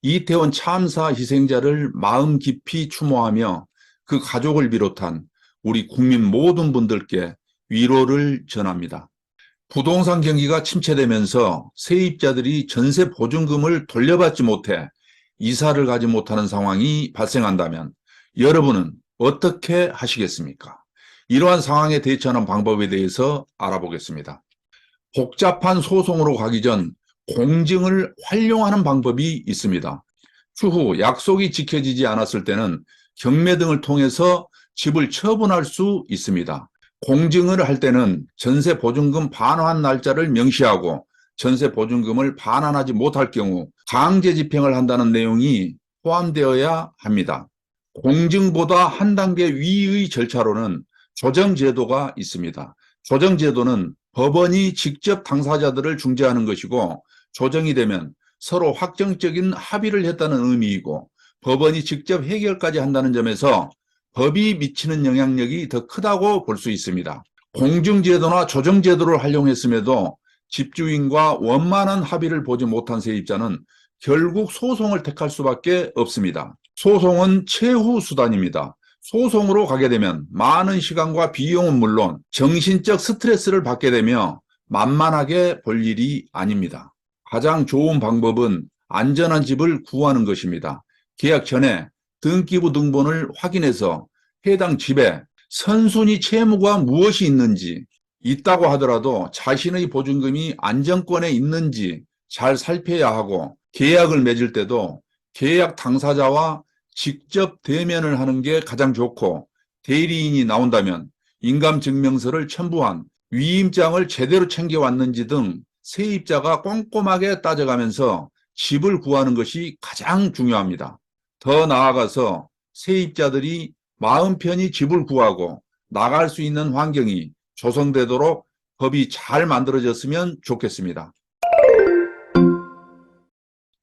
이태원 참사 희생자를 마음 깊이 추모하며 그 가족을 비롯한 우리 국민 모든 분들께 위로를 전합니다. 부동산 경기가 침체되면서 세입자들이 전세 보증금을 돌려받지 못해 이사를 가지 못하는 상황이 발생한다면 여러분은 어떻게 하시겠습니까? 이러한 상황에 대처하는 방법에 대해서 알아보겠습니다. 복잡한 소송으로 가기 전 공증을 활용하는 방법이 있습니다. 추후 약속이 지켜지지 않았을 때는 경매 등을 통해서 집을 처분할 수 있습니다. 공증을 할 때는 전세 보증금 반환 날짜를 명시하고 전세 보증금을 반환하지 못할 경우 강제 집행을 한다는 내용이 포함되어야 합니다. 공증보다 한 단계 위의 절차로는 조정제도가 있습니다. 조정제도는 법원이 직접 당사자들을 중재하는 것이고 조정이 되면 서로 확정적인 합의를 했다는 의미이고 법원이 직접 해결까지 한다는 점에서 법이 미치는 영향력이 더 크다고 볼 수 있습니다. 공증제도나 조정제도를 활용했음에도 집주인과 원만한 합의를 보지 못한 세입자는 결국 소송을 택할 수밖에 없습니다. 소송은 최후 수단입니다. 소송으로 가게 되면 많은 시간과 비용은 물론 정신적 스트레스를 받게 되며 만만하게 볼 일이 아닙니다. 가장 좋은 방법은 안전한 집을 구하는 것입니다. 계약 전에 등기부 등본을 확인해서 해당 집에 선순위 채무가 무엇이 있는지, 있다고 하더라도 자신의 보증금이 안정권에 있는지 잘 살펴야 하고 계약을 맺을 때도 계약 당사자와 직접 대면을 하는 게 가장 좋고 대리인이 나온다면 인감증명서를 첨부한 위임장을 제대로 챙겨왔는지 등 세입자가 꼼꼼하게 따져가면서 집을 구하는 것이 가장 중요합니다. 더 나아가서 세입자들이 마음 편히 집을 구하고 나갈 수 있는 환경이 조성되도록 법이 잘 만들어졌으면 좋겠습니다.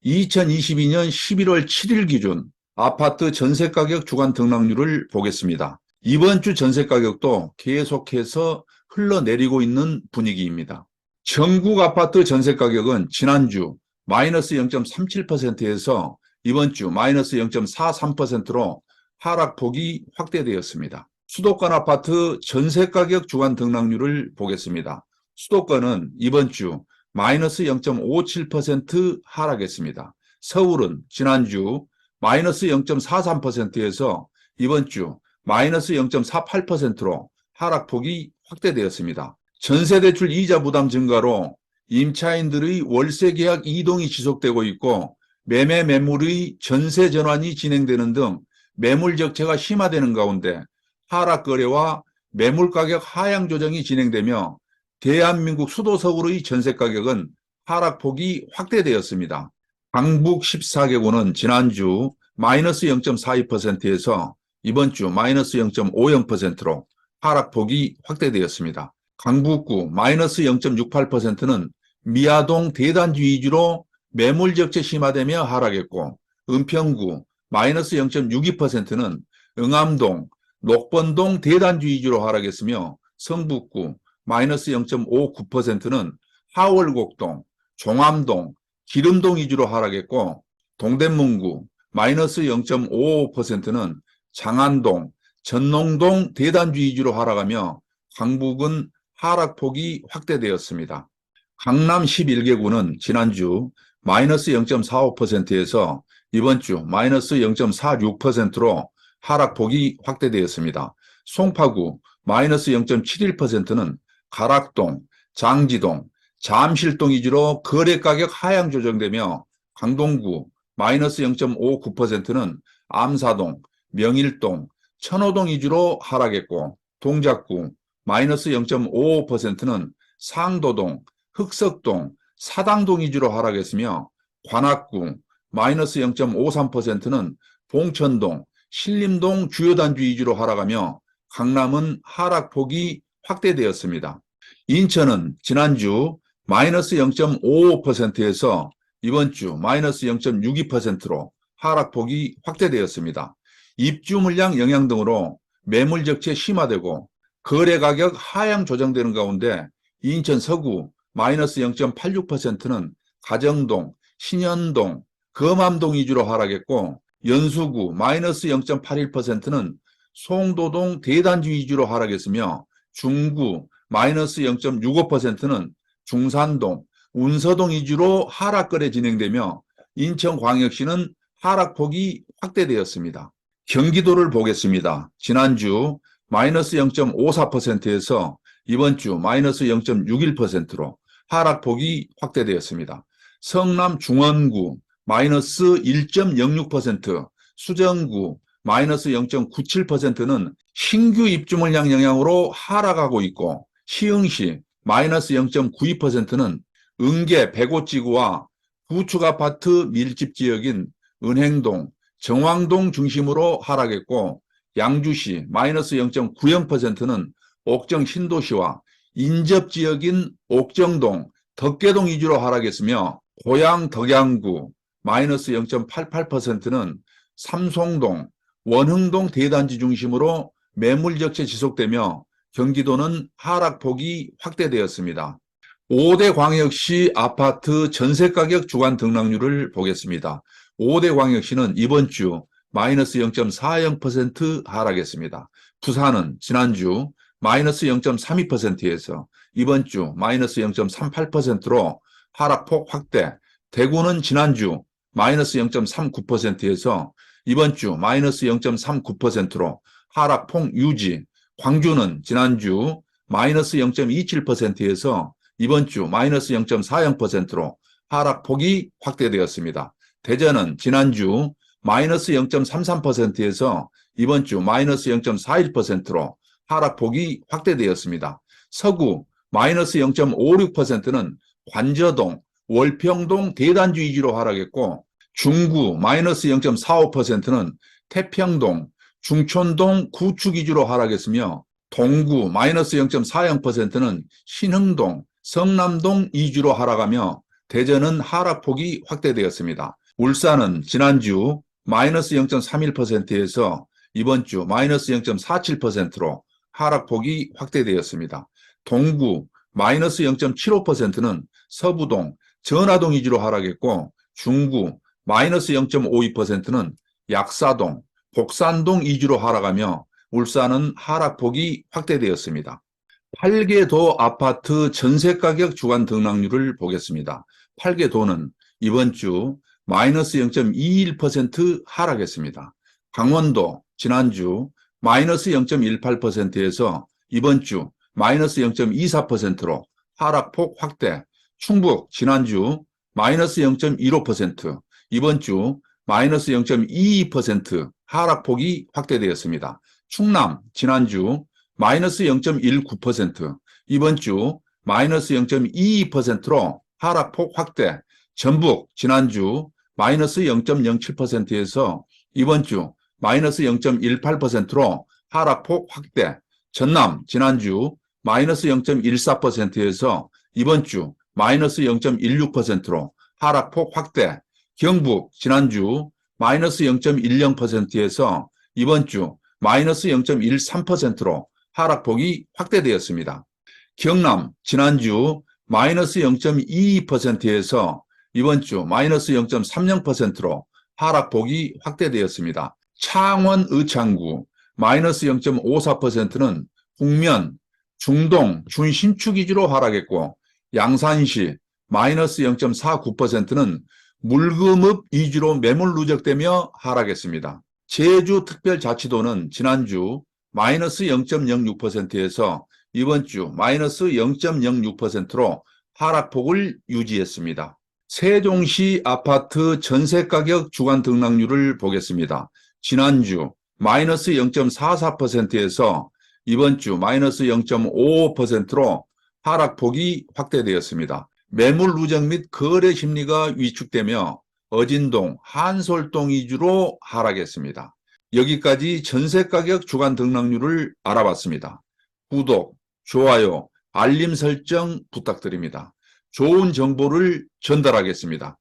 2022년 11월 7일 기준 아파트 전세가격 주간 등락률을 보겠습니다. 이번 주 전세가격도 계속해서 흘러내리고 있는 분위기입니다. 전국 아파트 전세가격은 지난주 마이너스 0.37%에서 이번 주 마이너스 0.43%로 하락폭이 확대되었습니다. 수도권 아파트 전세가격 주간 등락률을 보겠습니다. 수도권은 이번 주 마이너스 0.57% 하락했습니다. 서울은 지난주 마이너스 0.43%에서 이번 주 마이너스 0.48%로 하락폭이 확대되었습니다. 전세대출 이자 부담 증가로 임차인들의 월세 계약 이동이 지속되고 있고 매매 매물의 전세 전환이 진행되는 등 매물 적체가 심화되는 가운데 하락 거래와 매물 가격 하향 조정이 진행되며 대한민국 수도 서울의 전세 가격은 하락폭이 확대되었습니다. 강북 14개구는 지난주 마이너스 0.42%에서 이번 주 마이너스 0.50%로 하락폭이 확대되었습니다. 강북구 마이너스 0.68%는 미아동 대단지 위주로 매물 적체 심화되며 하락했고 은평구 마이너스 0.62%는 응암동, 녹번동 대단지 위주로 하락했으며 성북구 마이너스 0.59%는 하월곡동, 종암동, 기름동 위주로 하락했고 동대문구 마이너스 0.55%는 장안동, 전농동 대단지 위주로 하락하며 강북은 하락폭이 확대되었습니다. 강남 11개구는 지난주 마이너스 0.45%에서 이번 주 마이너스 0.46%로 하락폭이 확대되었습니다. 송파구 마이너스 0.71%는 가락동, 장지동, 잠실동 위주로 거래가격 하향 조정되며 강동구 마이너스 0.59%는 암사동, 명일동, 천호동 위주로 하락했고 동작구 마이너스 0.55%는 상도동, 흑석동, 사당동 위주로 하락했으며 관악구 마이너스 0.53%는 봉천동, 신림동 주요 단지 위주로 하락하며 강남은 하락폭이 확대되었습니다. 인천은 지난주 마이너스 0.55%에서 이번 주 마이너스 0.62%로 하락폭이 확대되었습니다. 입주 물량 영향 등으로 매물 적체 심화되고 거래 가격 하향 조정되는 가운데 인천 서구 마이너스 0.86%는 가정동, 신현동, 검암동 위주로 하락했고 연수구 마이너스 0.81%는 송도동 대단지 위주로 하락했으며 중구 마이너스 0.65%는 중산동, 운서동 위주로 하락거래 진행되며 인천광역시는 하락폭이 확대되었습니다. 경기도를 보겠습니다. 지난주 마이너스 0.54%에서 이번 주 마이너스 0.61%로 하락폭이 확대되었습니다. 성남 중원구 마이너스 1.06%, 수정구 마이너스 0.97%는 신규 입주물량 영향으로 하락하고 있고 시흥시 마이너스 0.92%는 은계 백오지구와 구축아파트 밀집 지역인 은행동, 정왕동 중심으로 하락했고 양주시 마이너스 0.90%는 옥정 신도시와 인접지역인 옥정동, 덕계동 위주로 하락했으며 고양 덕양구 마이너스 0.88%는 삼송동, 원흥동 대단지 중심으로 매물 적체 지속되며 경기도는 하락폭이 확대되었습니다. 5대 광역시 아파트 전세가격 주간 등락률을 보겠습니다. 5대 광역시는 이번 주 마이너스 0.40% 하락했습니다. 부산은 지난주 마이너스 0.32%에서 이번 주 마이너스 0.38%로 하락폭 확대, 대구는 지난주 마이너스 0.39%에서 이번 주 마이너스 0.39%로 하락폭 유지, 광주는 지난주 마이너스 0.27%에서 이번 주 마이너스 0.40%로 하락폭이 확대되었습니다. 대전은 지난주 마이너스 0.33%에서 이번 주 마이너스 0.41%로 하락폭이 확대되었습니다. 서구 마이너스 0.56%는 관저동, 월평동 대단지 위주로 하락했고 중구 마이너스 0.45%는 태평동, 중촌동 구축 위주로 하락했으며 동구 마이너스 0.40%는 신흥동, 성남동 위주로 하락하며 대전은 하락폭이 확대되었습니다. 울산은 지난주 마이너스 0.31%에서 이번 주 마이너스 0.47%로 하락폭이 확대되었습니다. 동구 마이너스 0.75%는 서부동, 전화동 위주로 하락했고 중구 마이너스 0.52%는 약사동, 복산동 위주로 하락하며 울산은 하락폭이 확대되었습니다. 8개도 아파트 전세가격 주간 등락률을 보겠습니다. 8개도는 이번 주 마이너스 0.21% 하락했습니다. 강원도 지난주 마이너스 0.18%에서 이번 주 마이너스 0.24%로 하락폭 확대, 충북 지난주 마이너스 0.15%, 이번 주 마이너스 0.22% 하락폭이 확대되었습니다. 충남 지난주 마이너스 0.19%, 이번 주 마이너스 0.22%로 하락폭 확대, 전북 지난주 마이너스 0.07%에서 이번 주 마이너스 0.18%로 하락폭 확대, 전남 지난주 마이너스 0.14%에서 이번 주 마이너스 0.16%로 하락폭 확대, 경북 지난주 마이너스 0.10%에서 이번 주 마이너스 0.13%로 하락폭이 확대되었습니다. 경남 지난주 마이너스 0.22%에서 이번 주 마이너스 0.30%로 하락폭이 확대되었습니다. 창원 의창구 마이너스 0.54%는 북면, 중동, 준신축 위주로 하락했고 양산시 마이너스 0.49%는 물금읍 위주로 매물 누적되며 하락했습니다. 제주특별자치도는 지난주 마이너스 0.06%에서 이번 주 마이너스 0.06%로 하락폭을 유지했습니다. 세종시 아파트 전세가격 주간 등락률을 보겠습니다. 지난주 마이너스 0.44%에서 이번 주 마이너스 0.55%로 하락폭이 확대되었습니다. 매물 누적 및 거래 심리가 위축되며 어진동, 한솔동 위주로 하락했습니다. 여기까지 전세가격 주간 등락률을 알아봤습니다. 구독, 좋아요, 알림 설정 부탁드립니다. 좋은 정보를 전달하겠습니다.